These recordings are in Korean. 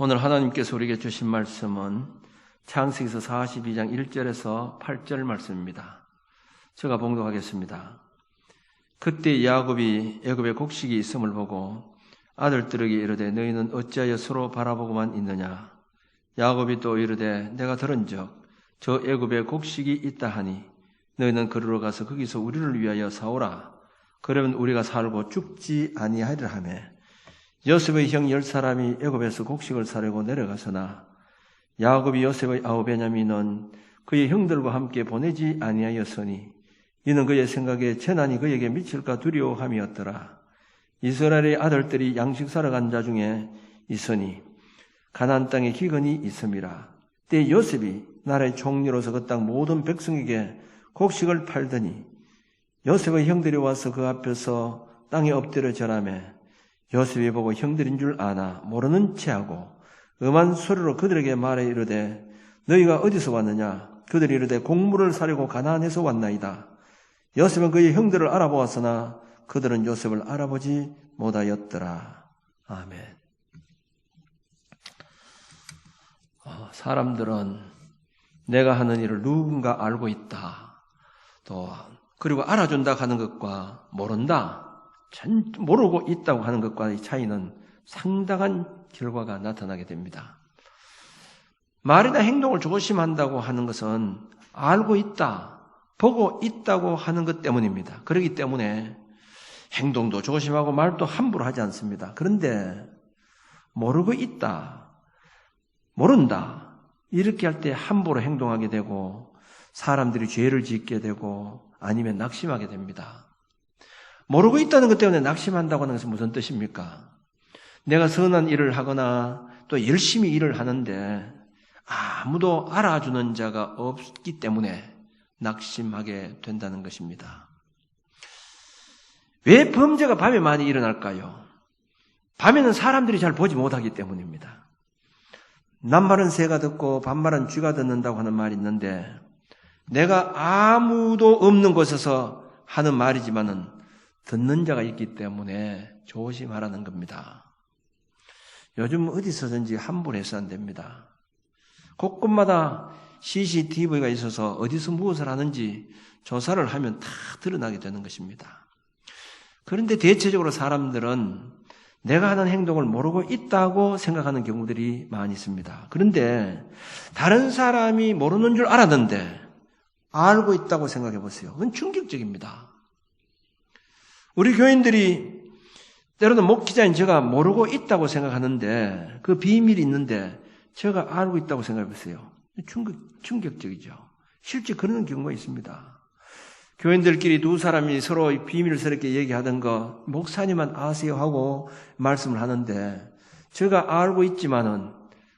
오늘 하나님께서 우리에게 주신 말씀은 창세기서 42장 1절에서 8절 말씀입니다. 제가 봉독하겠습니다. 그때 야곱이 애굽에 곡식이 있음을 보고 아들들에게 이르되 너희는 어찌하여 서로 바라보고만 있느냐. 야곱이 또 이르되 내가 들은즉 저 애굽에 곡식이 있다 하니 너희는 그리로 가서 거기서 우리를 위하여 사오라. 그러면 우리가 살고 죽지 아니하리라 하며 요셉의 형 10사람이 애굽에서 곡식을 사려고 내려가서나 야곱이 요셉의 아우 베냐민은 그의 형들과 함께 보내지 아니하였으니 이는 그의 생각에 재난이 그에게 미칠까 두려워함이었더라. 이스라엘의 아들들이 양식 사러 간 자 중에 있으니 가나안 땅에 기근이 있음이라. 때에 요셉이 나라의 총리로서 그 땅 모든 백성에게 곡식을 팔더니 요셉의 형들이 와서 그 앞에서 땅에 엎드려 절하며 요셉이 보고 형들인 줄 아나 모르는 체하고 음한 소리로 그들에게 말해 이르되 너희가 어디서 왔느냐. 그들이 이르되 곡물을 사려고 가나안에서 왔나이다. 요셉은 그의 형들을 알아보았으나 그들은 요셉을 알아보지 못하였더라. 아멘. 사람들은 내가 하는 일을 누군가 알고 있다. 또 그리고 알아준다 하는 것과 모른다, 모르고 있다고 하는 것과의 차이는 상당한 결과가 나타나게 됩니다. 말이나 행동을 조심한다고 하는 것은 알고 있다, 보고 있다고 하는 것 때문입니다. 그렇기 때문에 행동도 조심하고 말도 함부로 하지 않습니다. 그런데 모르고 있다, 모른다 이렇게 할 때 함부로 행동하게 되고 사람들이 죄를 짓게 되고 아니면 낙심하게 됩니다. 모르고 있다는 것 때문에 낙심한다고 하는 것은 무슨 뜻입니까? 내가 선한 일을 하거나 또 열심히 일을 하는데 아무도 알아주는 자가 없기 때문에 낙심하게 된다는 것입니다. 왜 범죄가 밤에 많이 일어날까요? 밤에는 사람들이 잘 보지 못하기 때문입니다. 낮말은 새가 듣고 밤말은 쥐가 듣는다고 하는 말이 있는데 내가 아무도 없는 곳에서 하는 말이지만은 듣는 자가 있기 때문에 조심하라는 겁니다. 요즘 어디서든지 함부로 해서 안 됩니다. 곳곳마다 CCTV가 있어서 어디서 무엇을 하는지 조사를 하면 다 드러나게 되는 것입니다. 그런데 대체적으로 사람들은 내가 하는 행동을 모르고 있다고 생각하는 경우들이 많이 있습니다. 그런데 다른 사람이 모르는 줄 알았는데 알고 있다고 생각해 보세요. 그건 충격적입니다. 우리 교인들이 때로는 목회자인 제가 모르고 있다고 생각하는데 그 비밀이 있는데 제가 알고 있다고 생각해 보세요. 충격적이죠. 실제 그런 경우가 있습니다. 교인들끼리 두 사람이 서로 비밀스럽게 얘기하던 거 목사님만 아세요 하고 말씀을 하는데 제가 알고 있지만은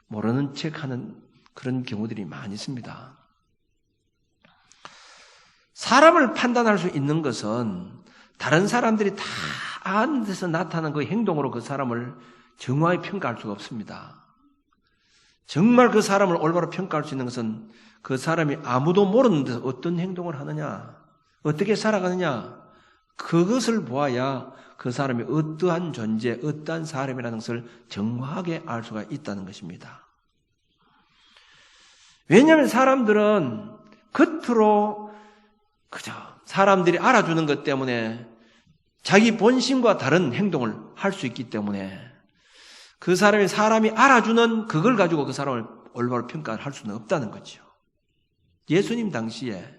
모르는 척하는 그런 경우들이 많이 있습니다. 사람을 판단할 수 있는 것은 다른 사람들이 다 아는 데서 나타나는 그 행동으로 그 사람을 정확히 평가할 수가 없습니다. 정말 그 사람을 올바로 평가할 수 있는 것은 그 사람이 아무도 모르는 데서 어떤 행동을 하느냐, 어떻게 살아가느냐, 그것을 보아야 그 사람이 어떠한 존재, 어떠한 사람이라는 것을 정확하게 알 수가 있다는 것입니다. 왜냐하면 사람들은 겉으로 그저 사람들이 알아주는 것 때문에 자기 본심과 다른 행동을 할 수 있기 때문에 그 사람이 알아주는 그걸 가지고 그 사람을 올바로 평가할 수는 없다는 거죠. 예수님 당시에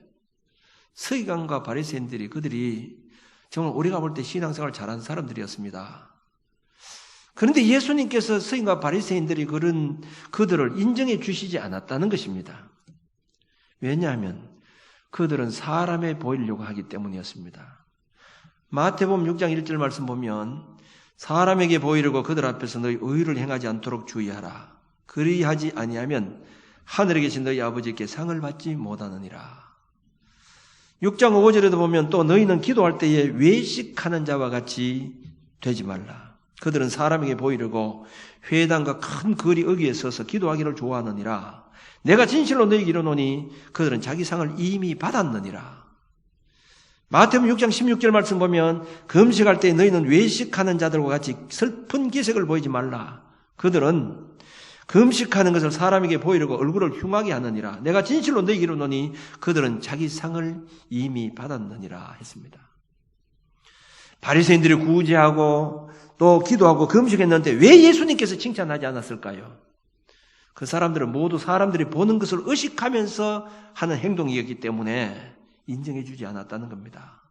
서기관과 바리새인들이 그들이 정말 우리가 볼 때 신앙생활을 잘하는 사람들이었습니다. 그런데 예수님께서 서기관과 바리새인들이 그들을 인정해 주시지 않았다는 것입니다. 왜냐하면 그들은 사람에 보이려고 하기 때문이었습니다. 마태복음 6장 1절 말씀 보면 사람에게 보이려고 그들 앞에서 너희 의를 행하지 않도록 주의하라. 그리하지 아니하면 하늘에 계신 너희 아버지께 상을 받지 못하느니라. 6장 5절에도 보면 또 너희는 기도할 때에 외식하는 자와 같이 되지 말라. 그들은 사람에게 보이려고 회당과 큰 거리 어귀에 서서 기도하기를 좋아하느니라. 내가 진실로 너희에게 이르노니 그들은 자기 상을 이미 받았느니라. 마태복음 6장 16절 말씀 보면 금식할 때 너희는 외식하는 자들과 같이 슬픈 기색을 보이지 말라. 그들은 금식하는 것을 사람에게 보이려고 얼굴을 흉하게 하느니라. 내가 진실로 너희에게 이르노니 그들은 자기 상을 이미 받았느니라 했습니다. 바리새인들이 구제하고 또 기도하고 금식했는데 왜 예수님께서 칭찬하지 않았을까요? 그 사람들은 모두 사람들이 보는 것을 의식하면서 하는 행동이었기 때문에 인정해 주지 않았다는 겁니다.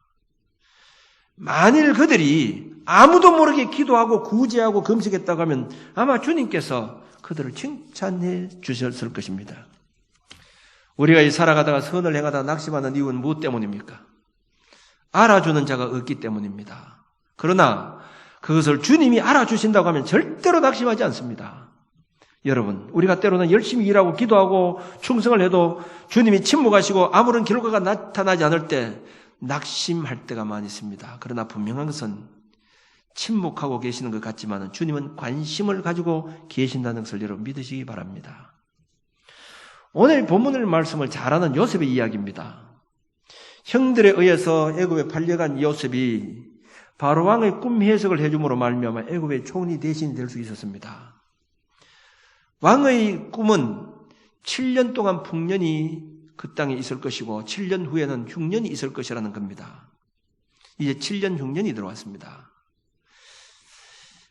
만일 그들이 아무도 모르게 기도하고 구제하고 금식했다고 하면 아마 주님께서 그들을 칭찬해 주셨을 것입니다. 우리가 살아가다가 선을 행하다 낙심하는 이유는 무엇 때문입니까? 알아주는 자가 없기 때문입니다. 그러나 그것을 주님이 알아주신다고 하면 절대로 낙심하지 않습니다. 여러분, 우리가 때로는 열심히 일하고 기도하고 충성을 해도 주님이 침묵하시고 아무런 결과가 나타나지 않을 때 낙심할 때가 많이 있습니다. 그러나 분명한 것은 침묵하고 계시는 것 같지만 주님은 관심을 가지고 계신다는 것을 여러분 믿으시기 바랍니다. 오늘 본문의 말씀을 잘 아는 요셉의 이야기입니다. 형들에 의해서 애굽에 팔려간 요셉이 바로 왕의 꿈 해석을 해줌으로 말미암아 애굽의 총리 대신이 될 수 있었습니다. 왕의 꿈은 7년 동안 풍년이 그 땅에 있을 것이고 7년 후에는 흉년이 있을 것이라는 겁니다. 이제 7년 흉년이 들어왔습니다.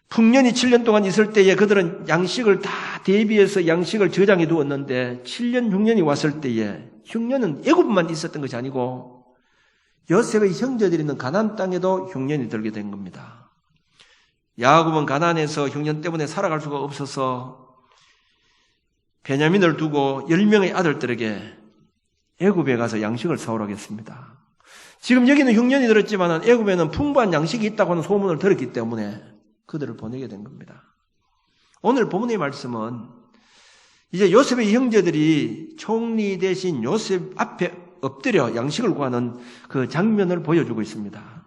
풍년이 7년 동안 있을 때에 그들은 양식을 다 대비해서 양식을 저장해 두었는데 7년 흉년이 왔을 때에 흉년은 애굽만 있었던 것이 아니고 요셉의 형제들이 있는 가나안 땅에도 흉년이 들게 된 겁니다. 야곱은 가나안에서 흉년 때문에 살아갈 수가 없어서 베냐민을 두고 10명의 아들들에게 애굽에 가서 양식을 사오라고 했습니다. 지금 여기는 흉년이 들었지만 애굽에는 풍부한 양식이 있다고 하는 소문을 들었기 때문에 그들을 보내게 된 겁니다. 오늘 본문의 말씀은 이제 요셉의 형제들이 총리 대신 요셉 앞에 엎드려 양식을 구하는 그 장면을 보여주고 있습니다.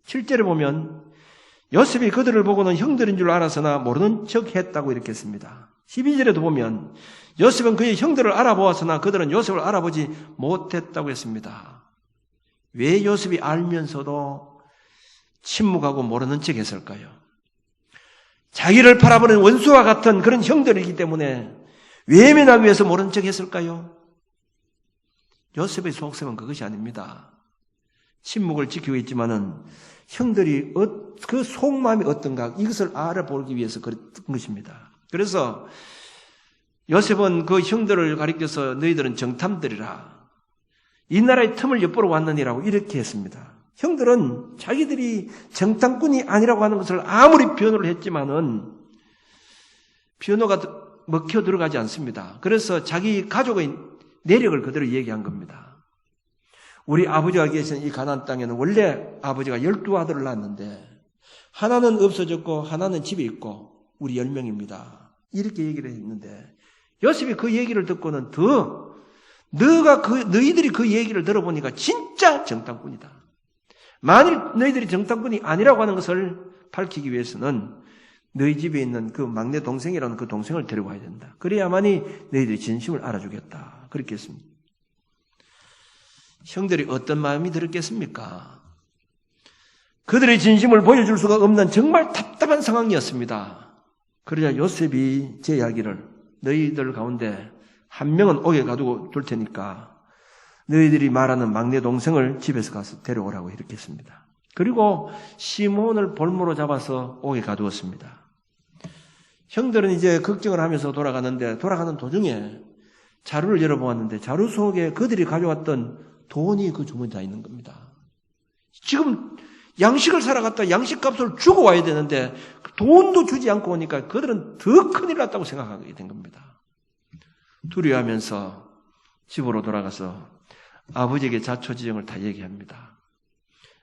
7절에 보면 요셉이 그들을 보고는 형들인 줄 알았으나 모르는 척 했다고 이렇게 했습니다. 12절에도 보면 요셉은 그의 형들을 알아보았으나 그들은 요셉을 알아보지 못했다고 했습니다. 왜 요셉이 알면서도 침묵하고 모르는 척 했을까요? 자기를 팔아버린 원수와 같은 그런 형들이기 때문에 외면하기 위해서 모른 척 했을까요? 요셉의 속셈은 그것이 아닙니다. 침묵을 지키고 있지만은 형들이 그 속마음이 어떤가 이것을 알아보기 위해서 그랬던 것입니다. 그래서 요셉은 그 형들을 가리켜서 너희들은 정탐들이라 이 나라의 틈을 엿보러 왔느니라고 이렇게 했습니다. 형들은 자기들이 정탐꾼이 아니라고 하는 것을 아무리 변호를 했지만은 변호가 먹혀 들어가지 않습니다. 그래서 자기 가족의 내력을 그대로 얘기한 겁니다. 우리 아버지가 계신 이 가나안 땅에는 원래 아버지가 12아들을 낳았는데 하나는 없어졌고 하나는 집에 있고 우리 10명입니다. 이렇게 얘기를 했는데 요셉이 그 얘기를 듣고는 너희들이 그 얘기를 들어보니까 진짜 정탐꾼이다. 만일 너희들이 정탐꾼이 아니라고 하는 것을 밝히기 위해서는 너희 집에 있는 그 막내 동생이라는 그 동생을 데려와야 된다. 그래야만이 너희들이 진심을 알아주겠다. 그렇게 했습니다. 형들이 어떤 마음이 들었겠습니까? 그들의 진심을 보여줄 수가 없는 정말 답답한 상황이었습니다. 그러자 요셉이 제 이야기를 너희들 가운데 한 명은 옥에 가두고 둘 테니까 너희들이 말하는 막내 동생을 집에서 가서 데려오라고 이렇게 했습니다. 그리고 시몬을 볼모로 잡아서 옥에 가두었습니다. 형들은 이제 걱정을 하면서 돌아가는데 돌아가는 도중에 자루를 열어보았는데 자루 속에 그들이 가져왔던 돈이 그 주머니에 다 있는 겁니다. 지금 양식을 사러 갔다 양식값을 주고 와야 되는데 돈도 주지 않고 오니까 그들은 더 큰일 났다고 생각하게 된 겁니다. 두려워하면서 집으로 돌아가서 아버지에게 자초지종을 다 얘기합니다.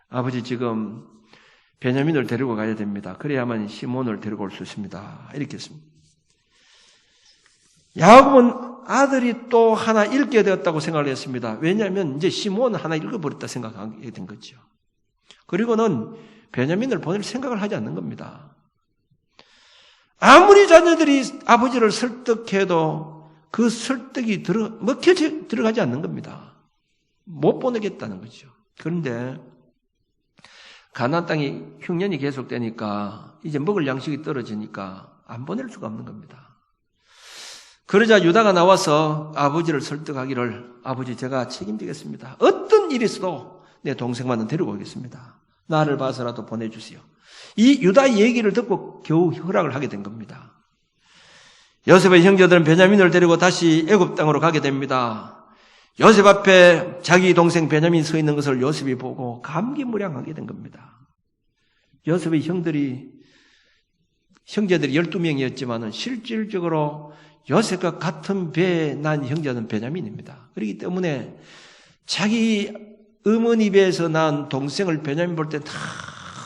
아버지 지금 베냐민을 데리고 가야 됩니다. 그래야만 시몬을 데리고 올 수 있습니다. 이렇게 했습니다. 야곱은 아들이 또 하나 잃게 되었다고 생각을 했습니다. 왜냐하면 이제 시몬은 하나 잃어버렸다 생각하게 된 거죠. 그리고는 베냐민을 보낼 생각을 하지 않는 겁니다. 아무리 자녀들이 아버지를 설득해도 그 설득이 먹혀 들어가지 않는 겁니다. 못 보내겠다는 거죠. 그런데 가나안 땅이 흉년이 계속되니까 이제 먹을 양식이 떨어지니까 안 보낼 수가 없는 겁니다. 그러자 유다가 나와서 아버지를 설득하기를, 아버지 제가 책임지겠습니다. 어떤 일이 있어도 내 동생만은 데리고 오겠습니다. 나를 봐서라도 보내주세요. 이 유다의 얘기를 듣고 겨우 허락을 하게 된 겁니다. 요셉의 형제들은 베냐민을 데리고 다시 애굽 땅으로 가게 됩니다. 요셉 앞에 자기 동생 베냐민이 서 있는 것을 요셉이 보고 감기무량하게 된 겁니다. 요셉의 형제들이 12명이었지만 실질적으로 요셉과 같은 배에 난 형제는 베냐민입니다. 그렇기 때문에 자기 어머니 배에서 난 동생을 베냐민 볼 때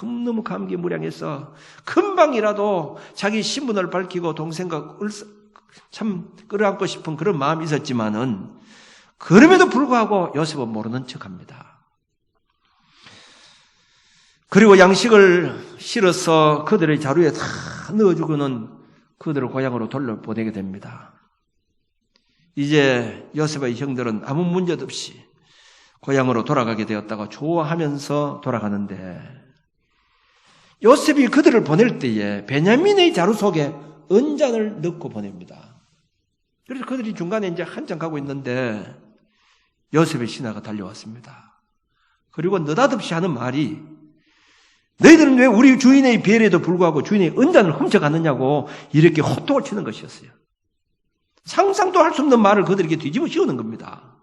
너무 감기무량해서 금방이라도 자기 신분을 밝히고 동생과 참 끌어안고 싶은 그런 마음이 있었지만은 그럼에도 불구하고 요셉은 모르는 척합니다. 그리고 양식을 실어서 그들의 자루에 다 넣어주고는 그들을 고향으로 돌려보내게 됩니다. 이제 요셉의 형들은 아무 문제도 없이 고향으로 돌아가게 되었다고 좋아하면서 돌아가는데, 요셉이 그들을 보낼 때에 베냐민의 자루 속에 은잔을 넣고 보냅니다. 그래서 그들이 중간에 이제 한참 가고 있는데 요셉의 신하가 달려왔습니다. 그리고 느닷없이 하는 말이, 너희들은 왜 우리 주인의 배려에도 불구하고 주인의 은잔을 훔쳐갔느냐고 이렇게 호통을 치는 것이었어요. 상상도 할 수 없는 말을 그들에게 뒤집어 씌우는 겁니다.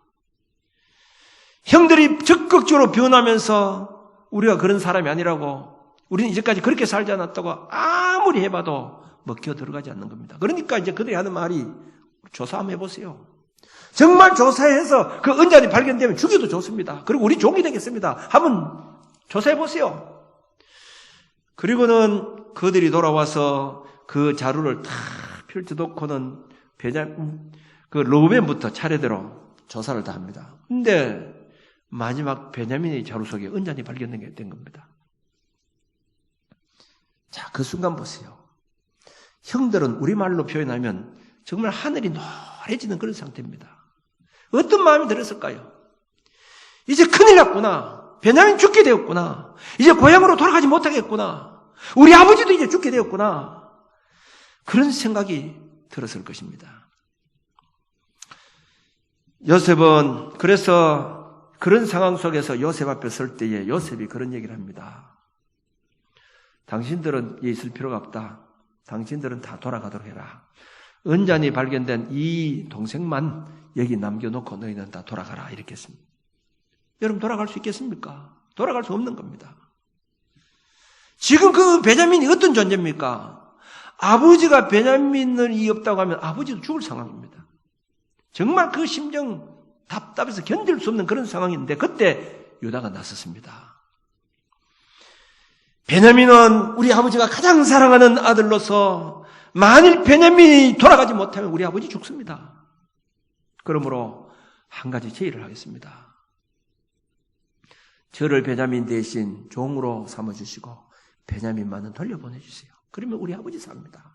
형들이 적극적으로 변하면서 우리가 그런 사람이 아니라고, 우리는 이제까지 그렇게 살지 않았다고 아무리 해봐도 먹혀 들어가지 않는 겁니다. 그러니까 이제 그들이 하는 말이, 조사 한번 해보세요. 정말 조사해서 그 은잔이 발견되면 죽여도 좋습니다. 그리고 우리 종이 되겠습니다. 한번 조사해보세요. 그리고는 그들이 돌아와서 그 자루를 다 펼쳐놓고는 그 르우벤부터 차례대로 조사를 다 합니다. 근데 마지막 베냐민의 자루 속에 은잔이 발견된 겁니다. 자, 그 순간 보세요. 형들은 우리말로 표현하면 정말 하늘이 노래지는 그런 상태입니다. 어떤 마음이 들었을까요? 이제 큰일 났구나. 베냐민 죽게 되었구나. 이제 고향으로 돌아가지 못하겠구나. 우리 아버지도 이제 죽게 되었구나. 그런 생각이 들었을 것입니다. 요셉은 그래서 그런 상황 속에서 요셉 앞에 설 때에 요셉이 그런 얘기를 합니다. 당신들은 여기 있을 필요가 없다. 당신들은 다 돌아가도록 해라. 은잔이 발견된 이 동생만 여기 남겨놓고 너희는 다 돌아가라. 이렇게 했습니다. 여러분, 돌아갈 수 있겠습니까? 돌아갈 수 없는 겁니다. 지금 그 베냐민이 어떤 존재입니까? 아버지가 베냐민이 없다고 하면 아버지도 죽을 상황입니다. 정말 그 심정 답답해서 견딜 수 없는 그런 상황인데 그때 유다가 나섰습니다. 베냐민은 우리 아버지가 가장 사랑하는 아들로서 만일 베냐민이 돌아가지 못하면 우리 아버지 죽습니다. 그러므로 한 가지 제의를 하겠습니다. 저를 베냐민 대신 종으로 삼아주시고 베냐민만은 돌려보내주세요. 그러면 우리 아버지 삽니다.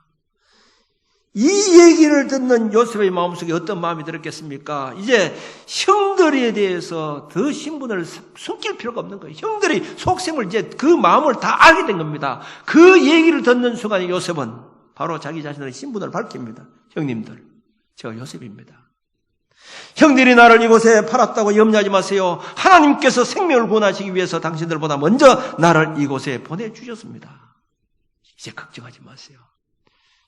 이 얘기를 듣는 요셉의 마음속에 어떤 마음이 들었겠습니까? 이제 형들에 대해서 더 신분을 숨길 필요가 없는 거예요. 형들의 속셈을 이제 그 마음을 다 알게 된 겁니다. 그 얘기를 듣는 순간에 요셉은 바로 자기 자신의 신분을 밝힙니다. 형님들, 제가 요셉입니다. 형들이 나를 이곳에 팔았다고 염려하지 마세요. 하나님께서 생명을 구원하시기 위해서 당신들보다 먼저 나를 이곳에 보내주셨습니다. 이제 걱정하지 마세요.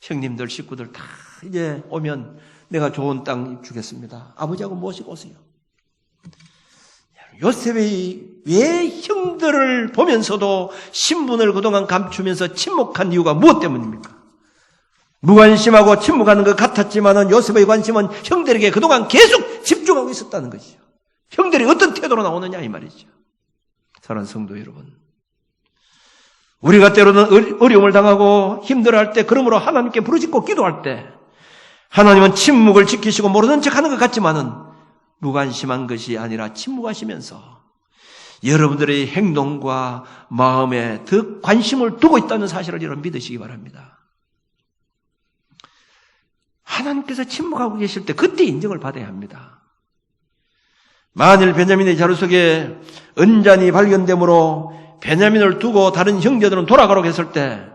형님들, 식구들 다 이제 오면 내가 좋은 땅 주겠습니다. 아버지하고 모시고 오세요. 요셉이 왜 형들을 보면서도 신분을 그동안 감추면서 침묵한 이유가 무엇 때문입니까? 무관심하고 침묵하는 것 같았지만은 요셉의 관심은 형들에게 그동안 계속 집중하고 있었다는 것이죠. 형들이 어떤 태도로 나오느냐 이 말이죠. 사랑하는 성도 여러분, 우리가 때로는 어려움을 당하고 힘들어할 때, 그러므로 하나님께 부르짖고 기도할 때 하나님은 침묵을 지키시고 모르는 척하는 것 같지만은 무관심한 것이 아니라 침묵하시면서 여러분들의 행동과 마음에 더 관심을 두고 있다는 사실을 여러분 믿으시기 바랍니다. 하나님께서 침묵하고 계실 때 그때 인정을 받아야 합니다. 만일 베냐민의 자루 속에 은잔이 발견되므로 베냐민을 두고 다른 형제들은 돌아가라고 했을 때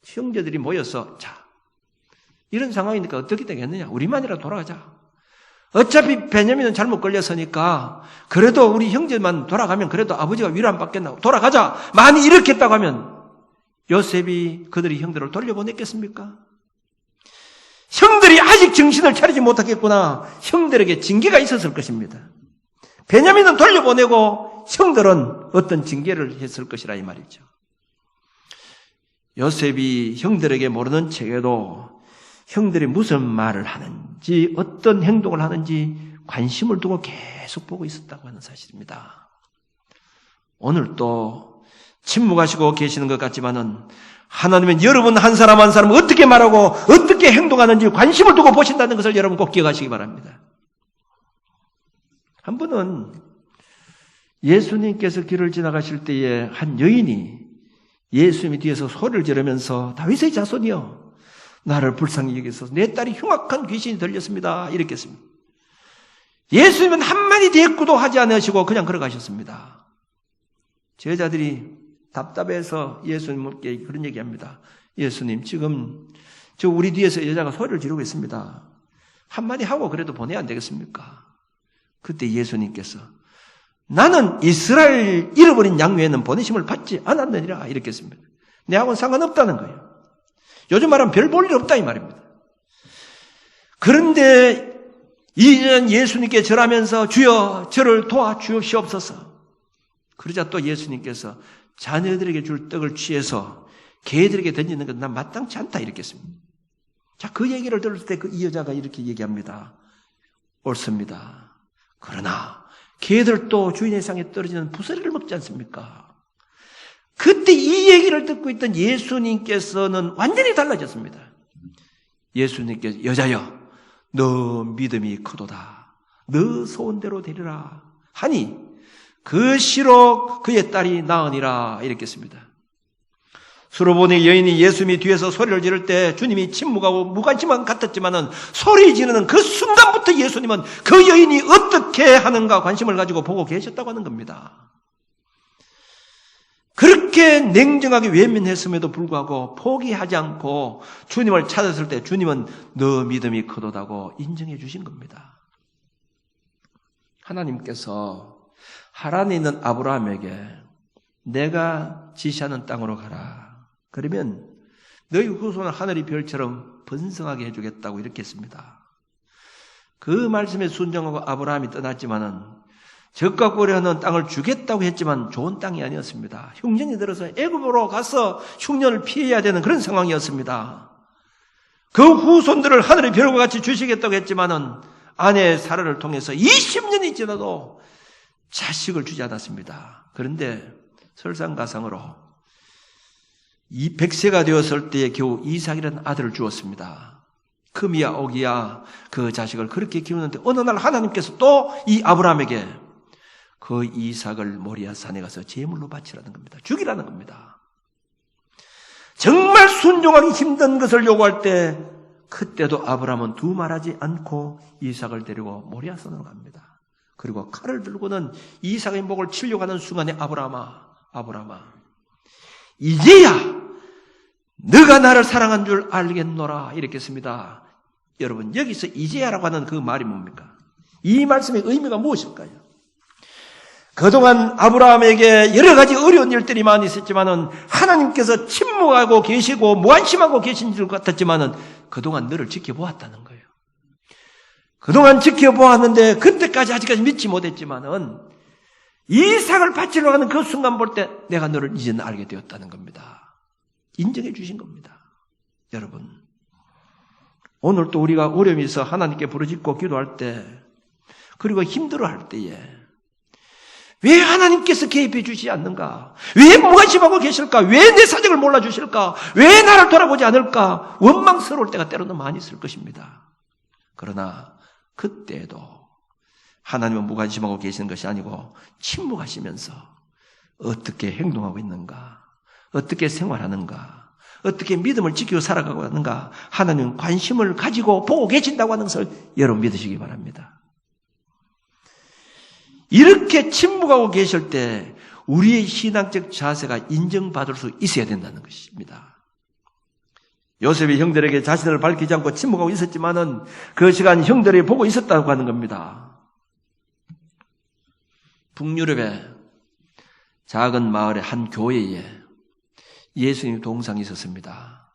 형제들이 모여서, 자, 이런 상황이니까 어떻게 되겠느냐? 우리만이라도 돌아가자. 어차피 베냐민은 잘못 걸렸으니까 그래도 우리 형제만 돌아가면 그래도 아버지가 위로 안 받겠나? 돌아가자. 만약 이렇게 했다고 하면 요셉이 그들이 형들을 돌려보냈겠습니까? 형들이 아직 정신을 차리지 못하겠구나. 형들에게 징계가 있었을 것입니다. 베냐민은 돌려보내고 형들은 어떤 징계를 했을 것이라 이 말이죠. 요셉이 형들에게 모르는 척에도 형들이 무슨 말을 하는지 어떤 행동을 하는지 관심을 두고 계속 보고 있었다고 하는 사실입니다. 오늘 또 침묵하시고 계시는 것 같지만은 하나님은 여러분 한 사람 한 사람 어떻게 말하고 어떻게 행동하는지 관심을 두고 보신다는 것을 여러분 꼭 기억하시기 바랍니다. 한 번은 예수님께서 길을 지나가실 때에 한 여인이 예수님이 뒤에서 소리를 지르면서 다윗의 자손이여 나를 불쌍히 여기소서 내 딸이 흉악한 귀신이 들렸습니다. 이렇게 했습니다. 예수님은 한마디 대꾸도 하지 않으시고 그냥 걸어가셨습니다. 제자들이 답답해서 예수님께 그런 얘기합니다. 예수님 지금 저 우리 뒤에서 여자가 소리를 지르고 있습니다. 한마디 하고 그래도 보내야 안 되겠습니까? 그때 예수님께서 나는 이스라엘 잃어버린 양 외에는 보내심을 받지 않았느니라 이렇게 했습니다. 내하고는 상관없다는 거예요. 요즘 말하면 별 볼 일 없다 이 말입니다. 그런데 이전 예수님께 절하면서 주여 저를 도와주시옵소서. 그러자 또 예수님께서 자녀들에게 줄 떡을 취해서 개들에게 던지는 건 난 마땅치 않다 이렇게 했습니다. 자, 그 얘기를 들을 때 이 여자가 이렇게 얘기합니다. 옳습니다. 그러나 개들도 주인의 상에 떨어지는 부스러기를 먹지 않습니까? 그때 이 얘기를 듣고 있던 예수님께서는 완전히 달라졌습니다. 예수님께서 여자여 너 믿음이 크도다. 너 소원대로 되리라 하니 그 시로 그의 딸이 나으니라 이렇게 했습니다. 수로보니 여인이 예수님이 뒤에서 소리를 지를 때 주님이 침묵하고 무관심한 같았지만은 소리 지르는 그 순간부터 예수님은 그 여인이 어떻게 하는가 관심을 가지고 보고 계셨다고 하는 겁니다. 그렇게 냉정하게 외면했음에도 불구하고 포기하지 않고 주님을 찾았을 때 주님은 너 믿음이 크도다고 인정해 주신 겁니다. 하나님께서 하란에 있는 아브라함에게 내가 지시하는 땅으로 가라. 그러면 너희 후손은 하늘의 별처럼 번성하게 해주겠다고 이렇게 했습니다. 그 말씀에 순종하고 아브라함이 떠났지만은 적과 고려하는 땅을 주겠다고 했지만 좋은 땅이 아니었습니다. 흉년이 들어서 애굽으로 가서 흉년을 피해야 되는 그런 상황이었습니다. 그 후손들을 하늘의 별과 같이 주시겠다고 했지만은 아내 사라를 통해서 20년이 지나도 자식을 주지 않았습니다. 그런데 설상가상으로 이 100세가 되었을 때에 겨우 이삭이라는 아들을 주었습니다. 금이야 오기야 그 자식을 그렇게 키우는데 어느 날 하나님께서 또 이 아브라함에게 그 이삭을 모리아 산에 가서 제물로 바치라는 겁니다. 죽이라는 겁니다. 정말 순종하기 힘든 것을 요구할 때 그때도 아브라함은 두말하지 않고 이삭을 데리고 모리아 산으로 갑니다. 그리고 칼을 들고는 이삭의 목을 치려고 하는 순간에 아브라함아 이제야 너가 나를 사랑한 줄 알겠노라 이렇게 했습니다. 여러분 여기서 이제야라고 하는 그 말이 뭡니까? 이 말씀의 의미가 무엇일까요? 그동안 아브라함에게 여러 가지 어려운 일들이 많이 있었지만은 하나님께서 침묵하고 계시고 무관심하고 계신 줄 같았지만은 그동안 너를 지켜보았다는 거예요. 그동안 지켜보았는데 그때까지 아직까지 믿지 못했지만은 이삭을 바치려고 하는 그 순간 볼 때 내가 너를 이제는 알게 되었다는 겁니다. 인정해 주신 겁니다. 여러분 오늘 또 우리가 어려움이 있어 하나님께 부르짖고 기도할 때 그리고 힘들어할 때에 왜 하나님께서 개입해 주시지 않는가? 왜 무관심하고 계실까? 왜 내 사정을 몰라주실까? 왜 나를 돌아보지 않을까? 원망스러울 때가 때로는 많이 있을 것입니다. 그러나 그때도 하나님은 무관심하고 계시는 것이 아니고 침묵하시면서 어떻게 행동하고 있는가? 어떻게 생활하는가? 어떻게 믿음을 지키고 살아가고 하는가? 하나님은 관심을 가지고 보고 계신다고 하는 것을 여러분 믿으시기 바랍니다. 이렇게 침묵하고 계실 때 우리의 신앙적 자세가 인정받을 수 있어야 된다는 것입니다. 요셉이 형들에게 자신을 밝히지 않고 침묵하고 있었지만은 그 시간 형들이 보고 있었다고 하는 겁니다. 북유럽의 작은 마을의 한 교회에 예수님 동상이 있었습니다.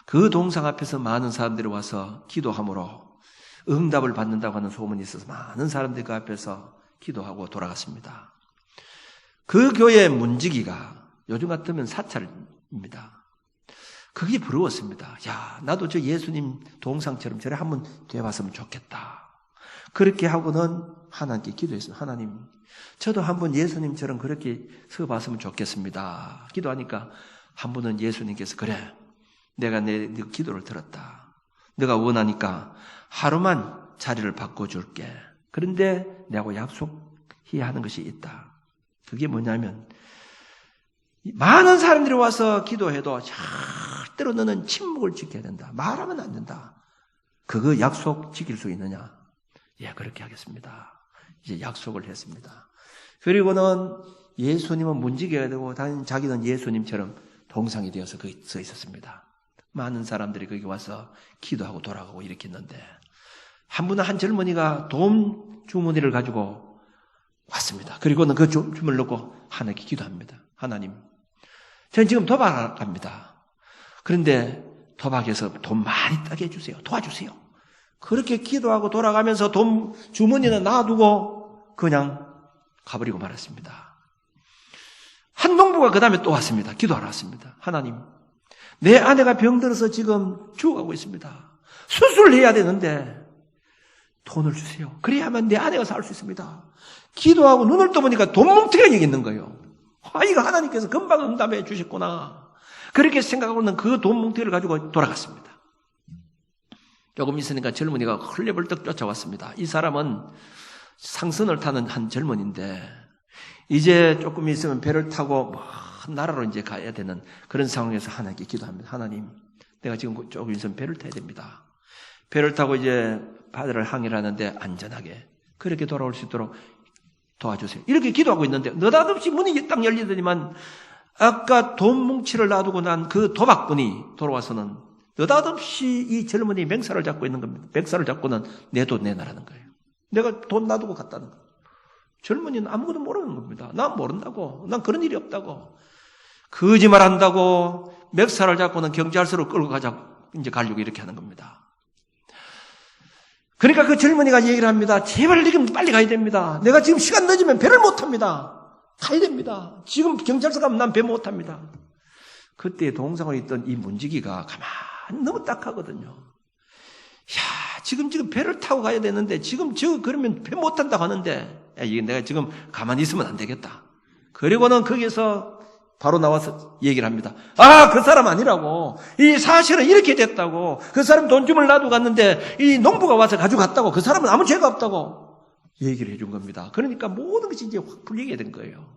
그 동상 앞에서 많은 사람들이 와서 기도함으로 응답을 받는다고 하는 소문이 있어서 많은 사람들이 그 앞에서 기도하고 돌아갔습니다. 그 교회의 문지기가 요즘 같으면 사찰입니다. 그게 부러웠습니다. 야, 나도 저 예수님 동상처럼 저래 한번 돼봤으면 좋겠다. 그렇게 하고는 하나님께 기도했습니다. 하나님, 저도 한번 예수님처럼 그렇게 서봤으면 좋겠습니다. 기도하니까 한 분은 예수님께서 그래, 내가 네 기도를 들었다. 네가 원하니까 하루만 자리를 바꿔줄게. 그런데 내하고 약속해야 하는 것이 있다. 그게 뭐냐면 많은 사람들이 와서 기도해도 절대로 너는 침묵을 지켜야 된다. 말하면 안 된다. 그거 약속 지킬 수 있느냐? 예, 그렇게 하겠습니다. 이제 약속을 했습니다. 그리고는 예수님은 문지기가 되고 자기는 예수님처럼 동상이 되어서 거기 서 있었습니다. 많은 사람들이 거기 와서 기도하고 돌아가고 이렇게 했는데 한 분은 한 젊은이가 돈 주머니를 가지고 왔습니다. 그리고는 그 주머니를 넣고 하나님께 기도합니다. 하나님, 저는 지금 도박합니다. 그런데 도박에서 돈 많이 따게 해주세요. 도와주세요. 그렇게 기도하고 돌아가면서 돈 주머니는 놔두고 그냥 가버리고 말았습니다. 한 농부가 그 다음에 또 왔습니다. 기도하러 왔습니다. 하나님, 내 아내가 병들어서 지금 죽어가고 있습니다. 수술을 해야 되는데 돈을 주세요. 그래야만 내 아내가 살 수 있습니다. 기도하고 눈을 떠보니까 돈 뭉텅이가 여기 있는 거예요. 이거 하나님께서 금방 응답해 주셨구나. 그렇게 생각하고는 그 돈 뭉텅이를 가지고 돌아갔습니다. 조금 있으니까 젊은이가 헐레벌떡 쫓아왔습니다. 이 사람은 상선을 타는 한 젊은인데 이제 조금 있으면 배를 타고 먼 나라로 이제 가야 되는 그런 상황에서 하나님께 기도합니다. 하나님, 내가 지금 조금 있으면 배를 타야 됩니다. 배를 타고 이제 바다를 항해를 하는데 안전하게 그렇게 돌아올 수 있도록 도와주세요. 이렇게 기도하고 있는데 느닷없이 문이 딱 열리더니만 아까 돈 뭉치를 놔두고 난 그 도박꾼이 돌아와서는 느닷없이 이 젊은이 맹살을 잡고 있는 겁니다. 맹살을 잡고는 내 돈 내놔라는 거예요. 내가 돈 놔두고 갔다는 거예요. 젊은이는 아무것도 모르는 겁니다. 난 모른다고. 난 그런 일이 없다고. 거짓말 한다고 멱살을 잡고는 경찰서로 끌고 가자고 이제 가려고 이렇게 하는 겁니다. 그러니까 그 젊은이가 얘기를 합니다. 제발 지금 빨리 가야 됩니다. 내가 지금 시간 늦으면 배를 못 탑니다. 가야 됩니다. 지금 경찰서 가면 난 배 못 탑니다. 그때 동상으로 있던 이 문지기가 가만히 너무 딱하거든요. 야, 지금 배를 타고 가야 되는데 지금 그러면 배 못 탄다고 하는데 야, 이게 내가 지금 가만히 있으면 안 되겠다. 그리고는 거기서 바로 나와서 얘기를 합니다. 아, 그 사람 아니라고. 이 사실은 이렇게 됐다고. 그 사람 돈 주문을 놔두고 갔는데 이 농부가 와서 가져갔다고. 그 사람은 아무 죄가 없다고 얘기를 해준 겁니다. 그러니까 모든 것이 이제 확 풀리게 된 거예요.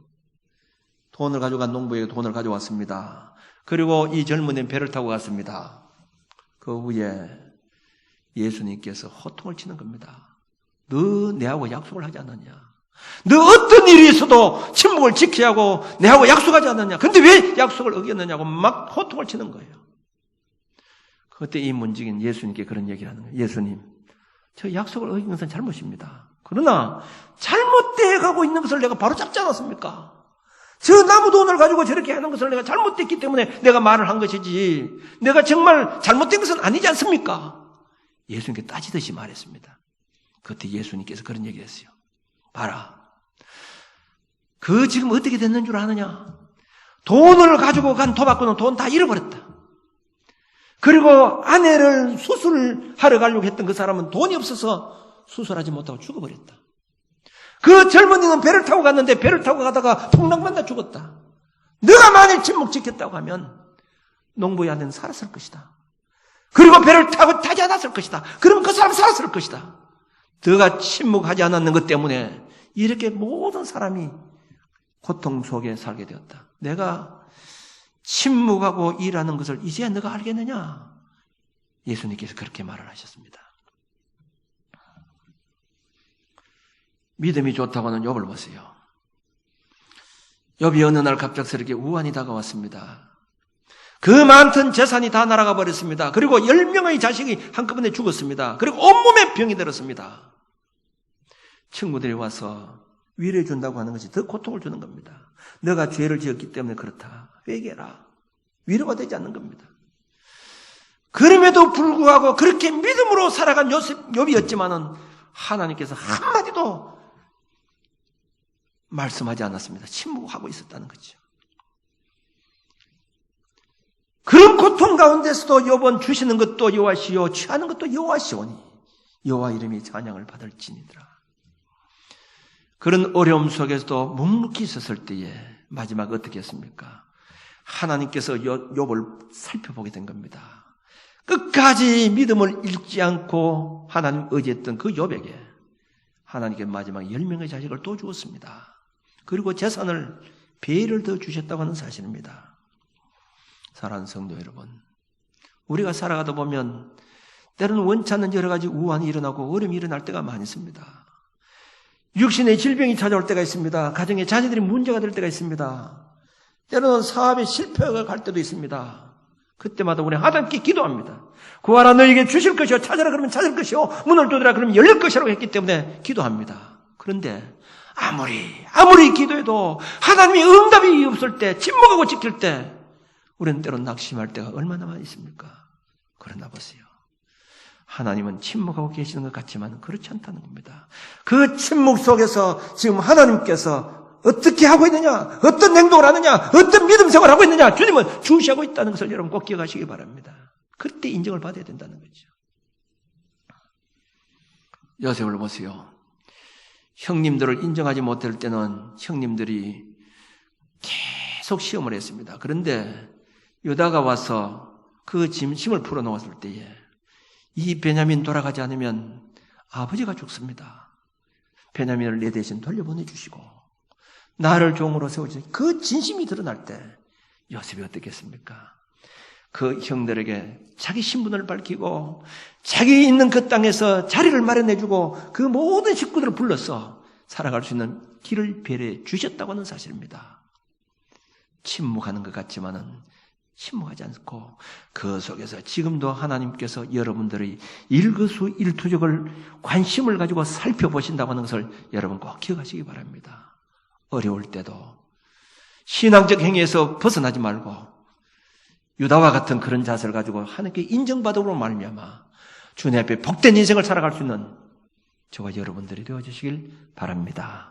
돈을 가져간 농부에게 돈을 가져왔습니다. 그리고 이 젊은이는 배를 타고 갔습니다. 그 후에 예수님께서 호통을 치는 겁니다. 너 내하고 약속을 하지 않았냐? 너 어떤 일이 있어도 침묵을 지켜야 하고 내하고 약속하지 않았냐? 근데 왜 약속을 어겼느냐고 막 호통을 치는 거예요. 그때 이 문지기는 예수님께 그런 얘기를 하는 거예요. 예수님, 저 약속을 어긴 것은 잘못입니다. 그러나 잘못되어 가고 있는 것을 내가 바로 잡지 않았습니까? 저 나무 돈을 가지고 저렇게 하는 것을 내가 잘못됐기 때문에 내가 말을 한 것이지 내가 정말 잘못된 것은 아니지 않습니까? 예수님께 따지듯이 말했습니다. 그때 예수님께서 그런 얘기를 했어요. 봐라. 그 지금 어떻게 됐는 줄 아느냐? 돈을 가지고 간 도박꾼은 돈 다 잃어버렸다. 그리고 아내를 수술하러 가려고 했던 그 사람은 돈이 없어서 수술하지 못하고 죽어버렸다. 그 젊은이는 배를 타고 갔는데 배를 타고 가다가 풍랑만나 죽었다. 너가 만일 침묵 지켰다고 하면 농부의 아내는 살았을 것이다. 그리고 배를 타고 타지 않았을 것이다. 그러면 그 사람은 살았을 것이다. 너가 침묵하지 않았는 것 때문에 이렇게 모든 사람이 고통 속에 살게 되었다. 내가 침묵하고 일하는 것을 이제야 너가 알겠느냐? 예수님께서 그렇게 말을 하셨습니다. 믿음이 좋다고 하는 욥을 보세요. 욥이 어느 날 갑작스럽게 우환이 다가왔습니다. 그 많던 재산이 다 날아가 버렸습니다. 그리고 10명의 자식이 한꺼번에 죽었습니다. 그리고 온몸에 병이 들었습니다. 친구들이 와서 위로해 준다고 하는 것이 더 고통을 주는 겁니다. 너가 죄를 지었기 때문에 그렇다. 회개해라. 위로가 되지 않는 겁니다. 그럼에도 불구하고 그렇게 믿음으로 살아간 욥이었지만은 하나님께서 한마디도 말씀하지 않았습니다. 침묵하고 있었다는 거죠. 그런 고통 가운데서도 욥은 주시는 것도 여호와시요 취하는 것도 여호와시오니 여호와 이름이 찬양을 받을지니더라. 그런 어려움 속에서도 묵묵히 있었을 때에 마지막 어떻게 했습니까? 하나님께서 욥을 살펴보게 된 겁니다. 끝까지 믿음을 잃지 않고 하나님 의지했던 그 욥에게 하나님께 마지막 10명의 자식을 또 주었습니다. 그리고 재산을 배를 더 주셨다고 하는 사실입니다. 사랑하는 성도 여러분, 우리가 살아가다 보면 때로는 원치 않는 여러 가지 우환이 일어나고 어려움이 일어날 때가 많이 있습니다. 육신의 질병이 찾아올 때가 있습니다. 가정의 자녀들이 문제가 될 때가 있습니다. 때로는 사업에 실패가 갈 때도 있습니다. 그때마다 우리는 하나님께 기도합니다. 구하라 너에게 주실 것이요 찾아라 그러면 찾을 것이요 문을 두드라 그러면 열릴 것이라고 했기 때문에 기도합니다. 그런데 아무리 기도해도 하나님의 응답이 없을 때 침묵하고 지킬 때 우리는 때로 낙심할 때가 얼마나 많이 있습니까? 그러나 보세요. 하나님은 침묵하고 계시는 것 같지만 그렇지 않다는 겁니다. 그 침묵 속에서 지금 하나님께서 어떻게 하고 있느냐, 어떤 행동을 하느냐, 어떤 믿음 생활을 하고 있느냐 주님은 주시하고 있다는 것을 여러분 꼭 기억하시기 바랍니다. 그때 인정을 받아야 된다는 거죠. 요셉을 보세요. 형님들을 인정하지 못할 때는 형님들이 계속 시험을 했습니다. 그런데 유다가 와서 그 짐을 풀어놓았을 때에 이 베냐민 돌아가지 않으면 아버지가 죽습니다. 베냐민을 내 대신 돌려보내주시고 나를 종으로 세워주시고 그 진심이 드러날 때 요셉이 어떻겠습니까? 그 형들에게 자기 신분을 밝히고 자기 있는 그 땅에서 자리를 마련해주고 그 모든 식구들을 불러서 살아갈 수 있는 길을 배려해 주셨다고 하는 사실입니다. 침묵하는 것 같지만은 침묵하지 않고 그 속에서 지금도 하나님께서 여러분들의 일거수일투족을 관심을 가지고 살펴보신다고 하는 것을 여러분 꼭 기억하시기 바랍니다. 어려울 때도 신앙적 행위에서 벗어나지 말고 유다와 같은 그런 자세를 가지고 하나님께 인정받음으로 말미암아 주님 앞에 복된 인생을 살아갈 수 있는 저와 여러분들이 되어주시길 바랍니다.